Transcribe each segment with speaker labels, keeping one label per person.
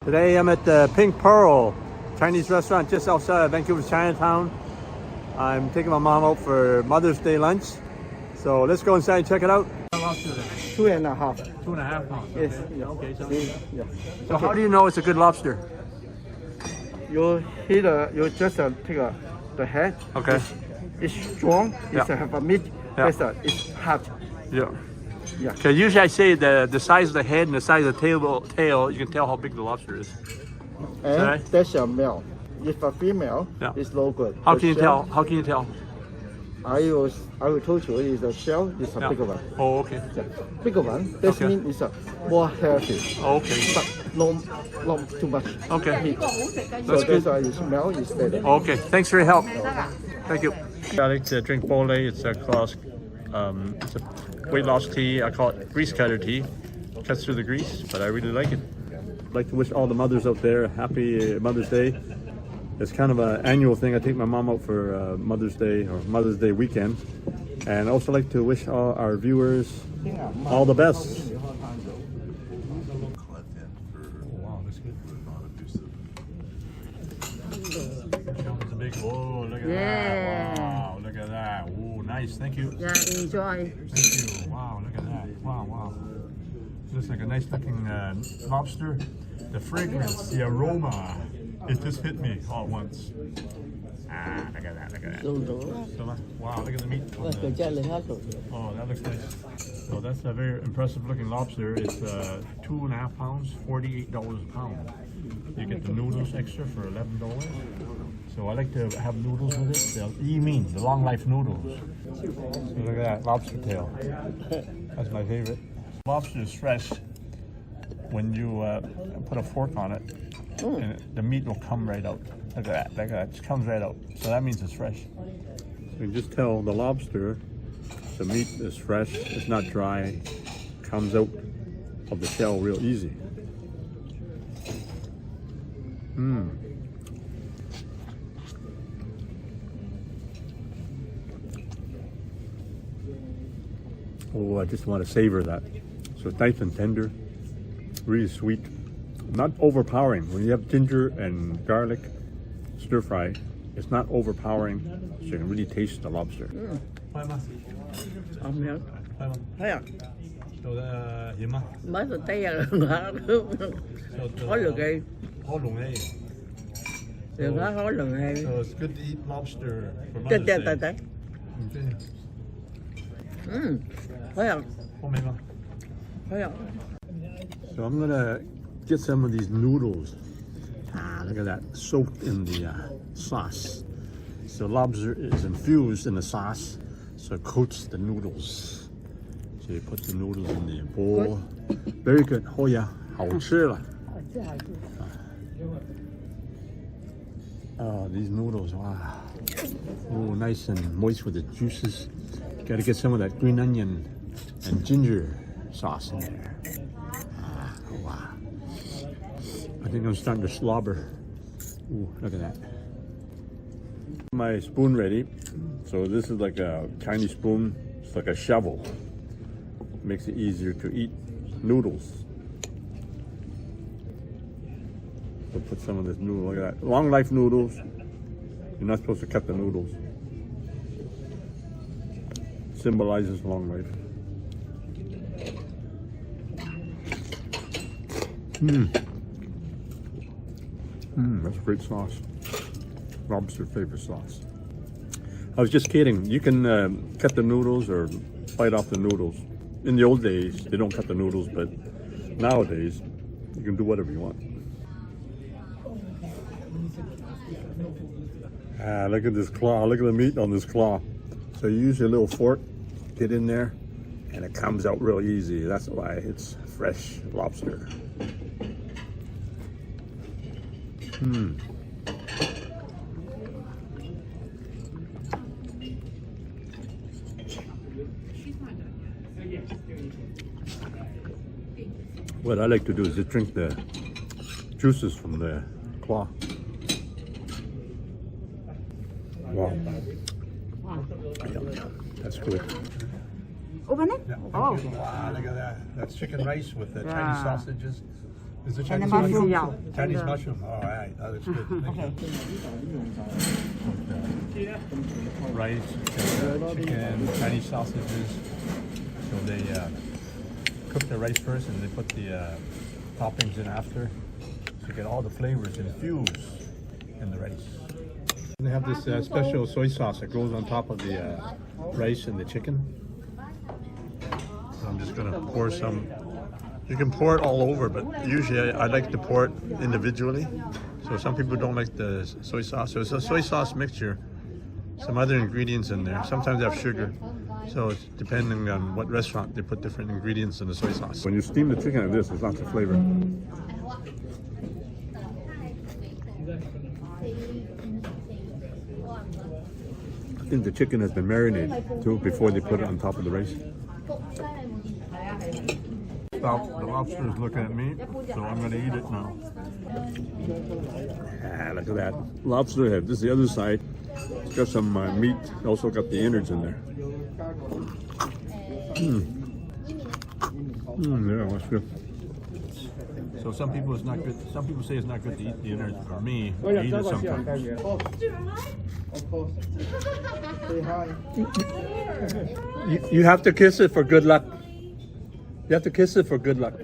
Speaker 1: Today I'm at the Pink Pearl Chinese restaurant just outside Vancouver, Chinatown. I'm taking my mom out for Mother's Day lunch. So let's go inside and check it out.
Speaker 2: 2.5.
Speaker 1: 2.5 pounds.
Speaker 2: Yes.
Speaker 1: Okay, so,
Speaker 2: Yeah.
Speaker 1: so how do you know it's a good lobster?
Speaker 2: You just take the head.
Speaker 1: Okay.
Speaker 2: It's strong. It's
Speaker 1: Yeah.
Speaker 2: have a meat.
Speaker 1: Yeah.
Speaker 2: It's hard.
Speaker 1: Yeah.
Speaker 2: Yeah.
Speaker 1: Because usually I say the size of the head and the size of the tail, you can tell how big the lobster is.
Speaker 2: And
Speaker 1: Right.
Speaker 2: that's a male. If a female,
Speaker 1: Yeah.
Speaker 2: it's no good.
Speaker 1: How
Speaker 2: The
Speaker 1: can you
Speaker 2: shell,
Speaker 1: tell? How can you tell?
Speaker 2: I will told you is the shell is a
Speaker 1: Yeah.
Speaker 2: bigger one.
Speaker 1: Oh, okay.
Speaker 2: The bigger one. That
Speaker 1: Okay.
Speaker 2: means it's a more healthy,
Speaker 1: Okay.
Speaker 2: but not too much.
Speaker 1: Okay.
Speaker 2: Meat.
Speaker 1: That's
Speaker 2: So
Speaker 1: good.
Speaker 2: that's why the smell is better.
Speaker 1: Okay. Thanks for your help. Thank you. I like to drink bole. It's a classic. It's a weight loss tea. I call it grease cutter tea. Cuts through the grease, but I really like it. I'd like to wish all the mothers out there a happy Mother's Day. It's kind of an annual thing. I take my mom out for Mother's Day or Mother's Day weekend. And I also like to wish all our viewers all the best. Wow, that's good. It's a big, oh, look at that. Wow, look at that. Oh, nice. Thank you.
Speaker 3: Yeah, enjoy.
Speaker 1: Thank you. Wow, look at that. Wow, wow. Looks like a nice looking lobster. The fragrance, the aroma, it just hit me all at once. Ah, look at that, look at that. So, wow, look at the meat. Oh, that looks nice. So that's a very impressive looking lobster. It's 2.5 pounds, $48 a pound. You get the noodles extra for $11. So I like to have noodles with it. The Yee Mein, the long life noodles. So look at that, lobster tail. That's my favorite. Lobster is fresh when you put a fork on it, and the meat will come right out. Look at that, look at that, it just comes right out. So that means it's fresh. You can just tell the lobster, the meat is fresh, it's not dry, comes out of the shell real easy. Oh, I just want to savor that. So it's nice and tender, really sweet, not overpowering. When you have ginger and garlic stir fry, it's not overpowering, so you can really taste the lobster.
Speaker 3: Mới từ Tây ra khó lường đi. Đừng có khó lường đi.
Speaker 1: So it's good to eat lobster for
Speaker 3: Tê
Speaker 1: Mother's
Speaker 3: tê
Speaker 1: Day.
Speaker 3: tê. Thấy không? Thấy không?
Speaker 1: So I'm gonna get some of these noodles. Look at that, soaked in the sauce. So lobster is infused in the sauce, so it coats the noodles. So you put the noodles in the bowl. Very good. Oh yeah, 好吃了. Oh, these noodles, wow. Oh, nice and moist with the juices. Got to get some of that green onion and ginger sauce in there. Oh, wow. I think I'm starting to slobber. Ooh, look at that. My spoon ready. So this is like a tiny spoon. It's like a shovel. Makes it easier to eat noodles. So put some of this noodle, look at that. Long life noodles. You're not supposed to cut the noodles. Symbolizes long life. That's a great sauce. Lobster favorite sauce. I was just kidding. You can cut the noodles or bite off the noodles. In the old days, they don't cut the noodles, but nowadays, you can do whatever you want. Look at this claw. Look at the meat on this claw. So you use your little fork, get in there, and it comes out real easy. That's why it's fresh lobster. What I like to do is just drink the juices from the claw. Wow. That's good.
Speaker 3: Open it?
Speaker 1: Yeah,
Speaker 3: Oh.
Speaker 1: wow, look at that. That's chicken rice with the Chinese sausages. Is it
Speaker 4: And the
Speaker 1: Chinese
Speaker 4: mushroom.
Speaker 1: mushroom? Chinese mushroom. All right, that looks good. Thank you. Rice, chicken, Chinese sausages. So they cook the rice first and they put the toppings in after to get all the flavors infused in the rice. And they have this special soy sauce that goes on top of the rice and the chicken. So I'm just gonna pour some. You can pour it all over, but usually I like to pour it individually. So some people don't like the soy sauce. So it's a soy sauce mixture, some other ingredients in there. Sometimes they have sugar. So it's depending on what restaurant, they put different ingredients in the soy sauce. When you steam the chicken like this, there's lots of flavor. I think the chicken has been marinated too before they put it on top of the rice. The lobster is looking at me, so I'm going to eat it now. Ah, look at that. Lobster head. This is the other side. It's got some meat. Also got the innards in there. Yeah, that's good. So some people it's not good. Some people say it's not good to eat the innards. For me, I eat it sometimes. You have to kiss it for good luck. You have to kiss it for good luck.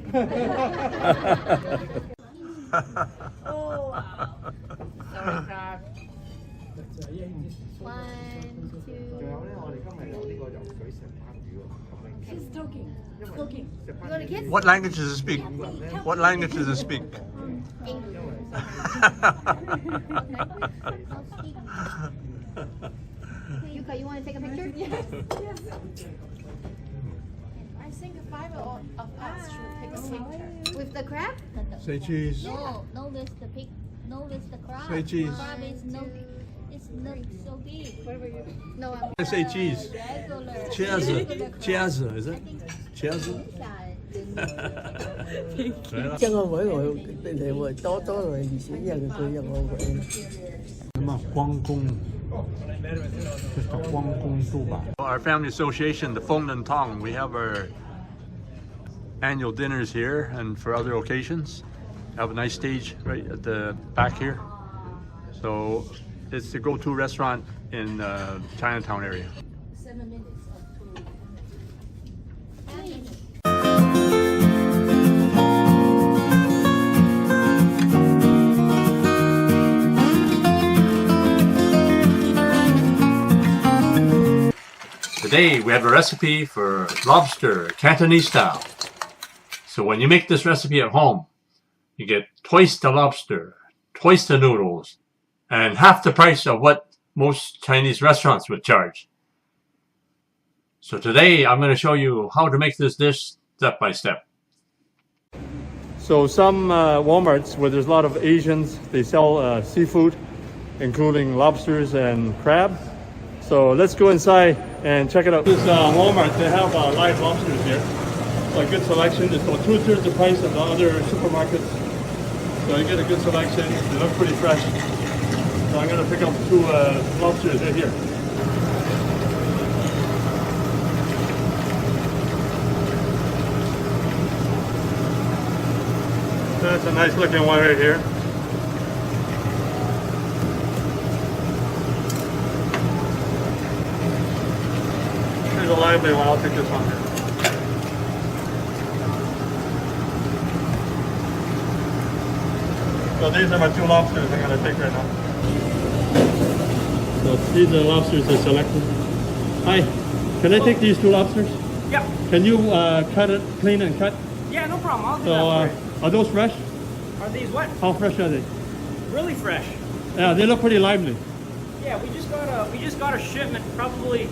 Speaker 4: Oh, wow. Sorry, crab. 1, 2. He's talking. Talking. You want to kiss?
Speaker 1: What language does it speak? What language does it speak?
Speaker 4: English. Yuka, you want to take a picture? Yes. I think 5 of us should take a picture. With the crab?
Speaker 1: Say cheese.
Speaker 5: No, no with the pig, no with the crab.
Speaker 1: Say cheese.
Speaker 5: Crab is no, it's not so big.
Speaker 4: No,
Speaker 1: I say cheese.
Speaker 5: Regular.
Speaker 1: Cheers. Cheers, is it? Cheers.
Speaker 3: 真係位我你會多來以前人佢入我位。
Speaker 1: 什麼關公？就是關公豬吧。Our family association, the Fong and Tong, we have our annual dinners here, and for other occasions, have a nice stage right at the back here. So it's the go-to restaurant in Chinatown area.
Speaker 4: 7 minutes of food.
Speaker 1: Today we have a recipe for lobster, Cantonese style. So when you make this recipe at home, you get twice the lobster, twice the noodles, and half the price of what most Chinese restaurants would charge. So today I'm going to show you how to make this dish step by step. So some Walmarts where there's a lot of Asians, they sell seafood, including lobsters and crab. So let's go inside and check it out. This Walmart, they have live lobsters here. So a good selection. It's about 2/3 the price of the other supermarkets. So you get a good selection. They look pretty fresh. So I'm going to pick up 2 lobsters right here. That's a nice looking one right here. Here's a lively one. I'll take this one here. So these are my 2 lobsters I'm going to take right now. So these are the lobsters I selected. Hi, can I take these 2 lobsters?
Speaker 6: Yeah.
Speaker 1: Can you cut it, clean and cut?
Speaker 6: Yeah, no problem. I'll do
Speaker 1: So
Speaker 6: that for
Speaker 1: are those fresh?
Speaker 6: you. Are these what?
Speaker 1: How fresh are they?
Speaker 6: Really fresh.
Speaker 1: Yeah, they look pretty lively.
Speaker 6: Yeah, we just got a shipment probably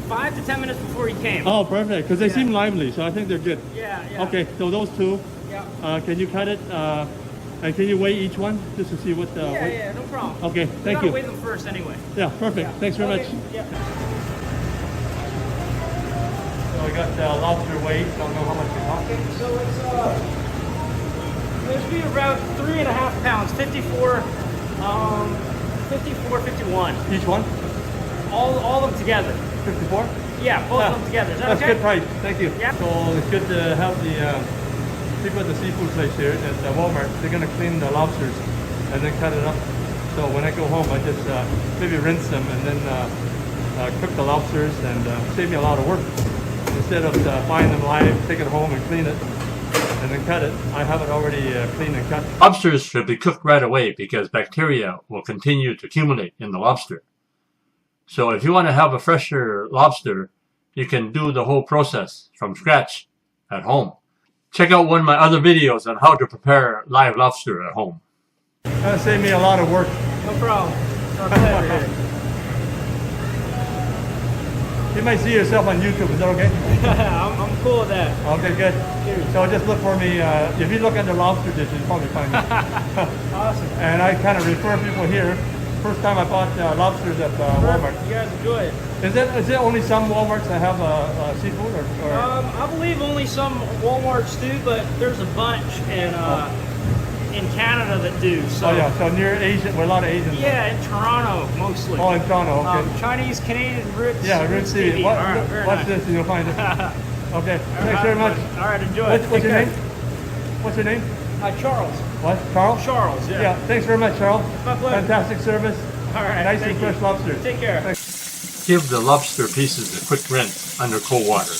Speaker 6: 5 to 10 minutes before he came.
Speaker 1: Oh, perfect, because they
Speaker 6: Yeah.
Speaker 1: seem lively, so I think they're good.
Speaker 6: Yeah, yeah.
Speaker 1: Okay, so those 2.
Speaker 6: Yeah.
Speaker 1: Can you cut it? And can you weigh each one just to see what the
Speaker 6: Yeah,
Speaker 1: weight?
Speaker 6: yeah, no problem.
Speaker 1: Okay,
Speaker 6: We
Speaker 1: thank
Speaker 6: gotta
Speaker 1: you.
Speaker 6: weigh them first anyway.
Speaker 1: Yeah, perfect.
Speaker 6: Yeah.
Speaker 1: Thanks very
Speaker 6: Okay,
Speaker 1: much.
Speaker 6: Yeah.
Speaker 1: So I got lobster weight. Don't know how much it costs.
Speaker 6: Okay, so it's going to be around 3.5 pounds, 54, 51.
Speaker 1: Each one?
Speaker 6: All of them together.
Speaker 1: 54?
Speaker 6: Yeah, both of them together. Is that
Speaker 1: That's
Speaker 6: okay?
Speaker 1: good price. Thank you.
Speaker 6: Yeah.
Speaker 1: So it's good to have the people at the seafood place here at Walmart, they're gonna clean the lobsters and then cut it up. So when I go home, I just maybe rinse them and then cook the lobsters and save me a lot of work. Instead of buying them live, take it home and clean it and then cut it, I have it already cleaned and cut.
Speaker 7: Lobsters should be cooked right away because bacteria will continue to accumulate in the lobster. So if you want to have a fresher lobster, you can do the whole process from scratch at home. Check out one of my other videos on how to prepare live lobster at home.
Speaker 1: That'll save me a lot of work.
Speaker 6: No problem. Our pleasure.
Speaker 1: You might see yourself on YouTube, is that okay?
Speaker 6: I'm cool with that.
Speaker 1: Okay, good. So just look for me, if you look under lobster dishes, you'll probably find me.
Speaker 6: Awesome.
Speaker 1: And I kind of refer people here. First time I bought lobsters at Walmart.
Speaker 6: You guys enjoy it.
Speaker 1: Is it only some Walmarts that have seafood? Or?
Speaker 6: I believe only some Walmarts do, but there's a bunch in Canada that do. So.
Speaker 1: Oh yeah, so near Asian, well, a lot of Asians.
Speaker 6: Yeah, in Toronto mostly.
Speaker 1: Oh, in Toronto, okay.
Speaker 6: Chinese, Canadian, roots.
Speaker 1: Yeah, roots TV.
Speaker 6: All right, very
Speaker 1: watch
Speaker 6: nice.
Speaker 1: this and you'll find it. Okay, thanks very much.
Speaker 6: All right, enjoy it.
Speaker 1: What's your name? What's your name?
Speaker 6: Charles.
Speaker 1: What? Charles?
Speaker 6: Charles, yeah.
Speaker 1: Yeah, thanks very much, Charles.
Speaker 6: My pleasure.
Speaker 1: Fantastic service.
Speaker 6: All right,
Speaker 1: Nice
Speaker 6: thank
Speaker 1: and
Speaker 6: you.
Speaker 1: fresh lobster.
Speaker 6: Take care.
Speaker 7: Give the lobster pieces a quick rinse under cold water.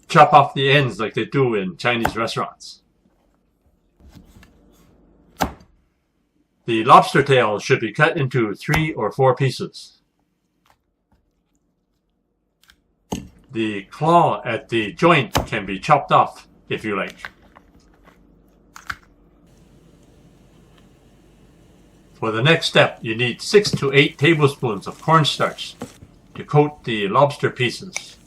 Speaker 7: Chop off the ends like they do in Chinese restaurants. The lobster tail should be cut into 3 or 4 pieces. The claw at the joint can be chopped off if you like. For the next step, you need 6 to 8 tablespoons of cornstarch to coat the lobster pieces.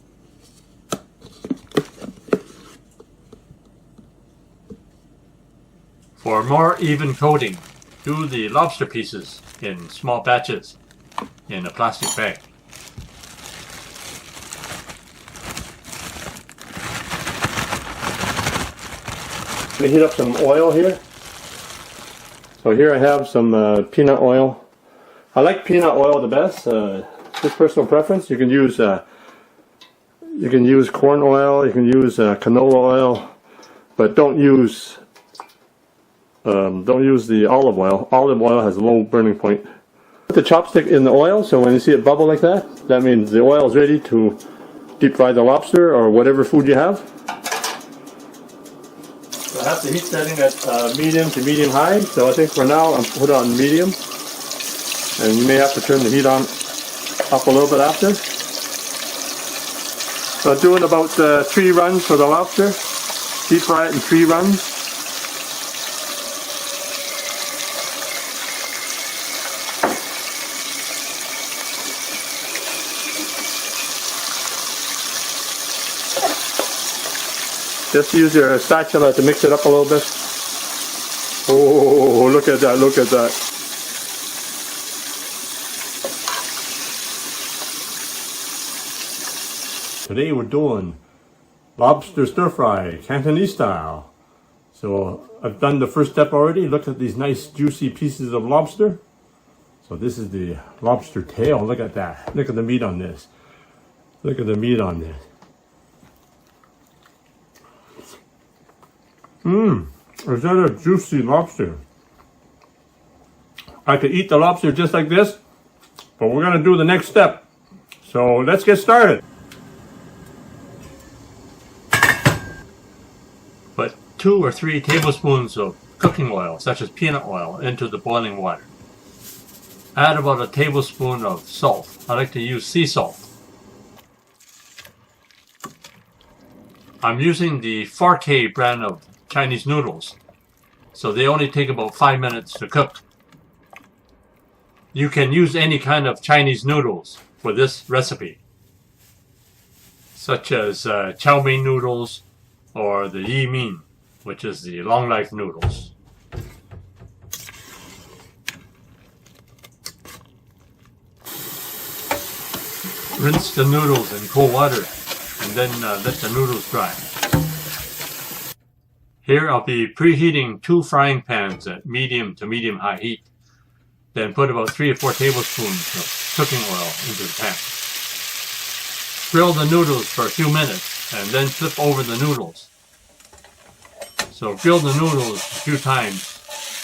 Speaker 7: For more even coating, do the lobster pieces in small batches in a plastic bag.
Speaker 1: Let me heat up some oil here. So here I have some peanut oil. I like peanut oil the best. Just personal preference. You can use corn oil. You can use canola oil, but don't use the olive oil. Olive oil has a low burning point. Put the chopstick in the oil, so when you see it bubble like that, that means the oil is ready to deep fry the lobster or whatever food you have. So I have the heat setting at medium to medium high, so I think for now I'm put on medium. And you may have to turn the heat on up a little bit after. So I'm doing about 3 runs for the lobster. Deep fry it in 3 runs. Just use your spatula to mix it up a little bit. Oh, look at that, look at that. Today we're doing lobster stir fry, Cantonese style. So I've done the first step already. Look at these nice juicy pieces of lobster. So this is the lobster tail. Look at that. Look at the meat on this. Look at the meat on this. Is that a juicy lobster? I could eat the lobster just like this, but we're going to do the next step. So let's get started.
Speaker 7: Put 2 or 3 tablespoons of cooking oil, such as peanut oil, into the boiling water. Add about a tablespoon of salt. I like to use sea salt. I'm using the Farkay brand of Chinese noodles, so they only take about 5 minutes to cook. You can use any kind of Chinese noodles for this recipe, such as chow mein noodles or the Yee Mein, which is the long life noodles. Rinse the noodles in cold water and then let the noodles dry. Here I'll be preheating 2 frying pans at medium to medium high heat. Then put about 3 or 4 tablespoons of cooking oil into the pan. Grill the noodles for a few minutes and then flip over the noodles. So grill the noodles a few times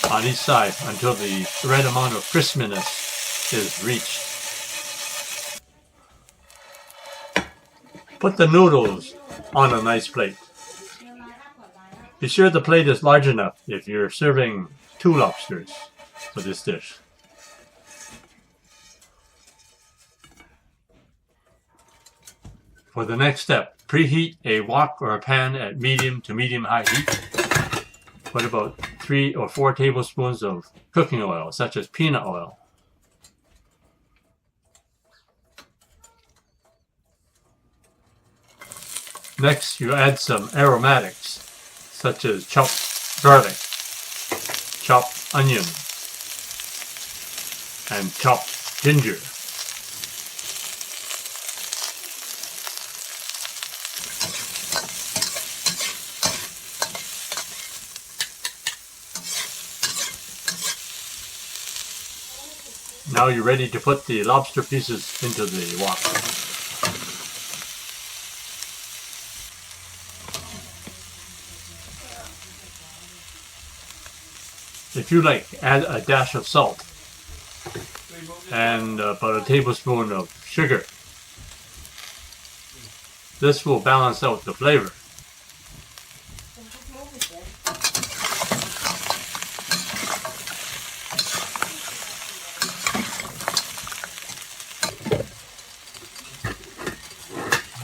Speaker 7: on each side until the right amount of crispiness is reached. Put the noodles on a nice plate. Be sure the plate is large enough if you're serving 2 lobsters for this dish. For the next step, preheat a wok or a pan at medium to medium-high heat. Put about 3 or 4 tablespoons of cooking oil, such as peanut oil. Next, you add some aromatics, such as chopped garlic, chopped onion, and chopped ginger. Now you're ready to put the lobster pieces into the wok. If you like, add a dash of salt and about a tablespoon of sugar. This will balance out the flavor.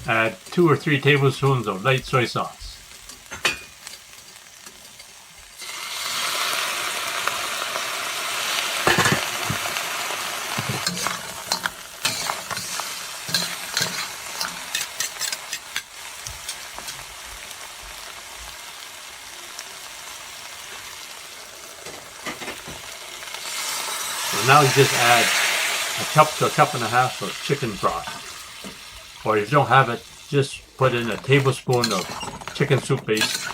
Speaker 7: Add 2 or 3 tablespoons of light soy sauce. So now you just add a cup to a cup and a half of chicken broth. Or if you don't have it, just put in a tablespoon of chicken soup base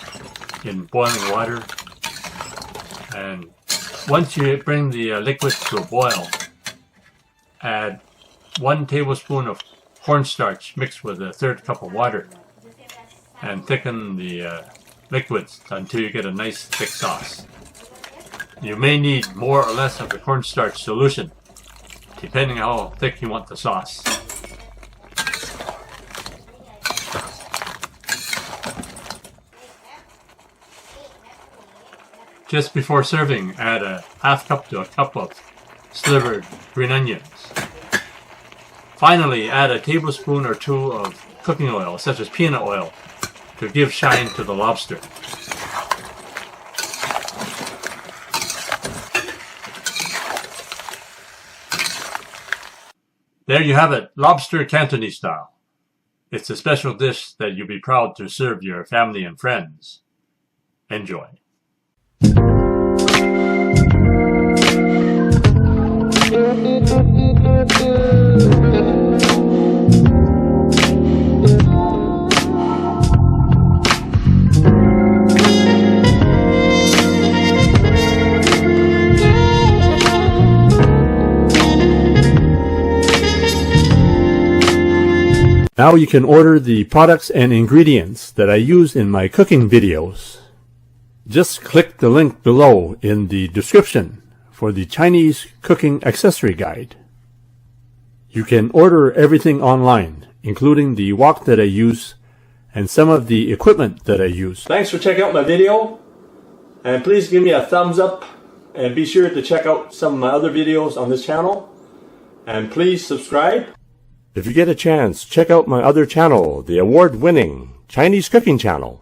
Speaker 7: in boiling water. And once you bring the liquid to a boil, add 1 tablespoon of cornstarch mixed with a 1/3 cup of water. And thicken the liquids until you get a nice thick sauce. You may need more or less of the cornstarch solution, depending on how thick you want the sauce. Just before serving, add a 1/2 cup to a cup of slivered green onions. Finally, add a tablespoon or 2 of cooking oil, such as peanut oil, to give shine to the lobster. There you have it, lobster Cantonese style. It's a special dish that you'll be proud to serve your family and friends. Enjoy. Now you can order the products and ingredients that I use in my cooking videos. Just click the link below in the description for the Chinese cooking accessory guide. You can order everything online, including the wok that I use and some of the equipment that I use. Thanks for checking out my video, and please give me a thumbs up, and be sure to check out some of my other videos on this channel, and please subscribe. If you get a chance, check out my other channel, the award-winning Chinese cooking channel.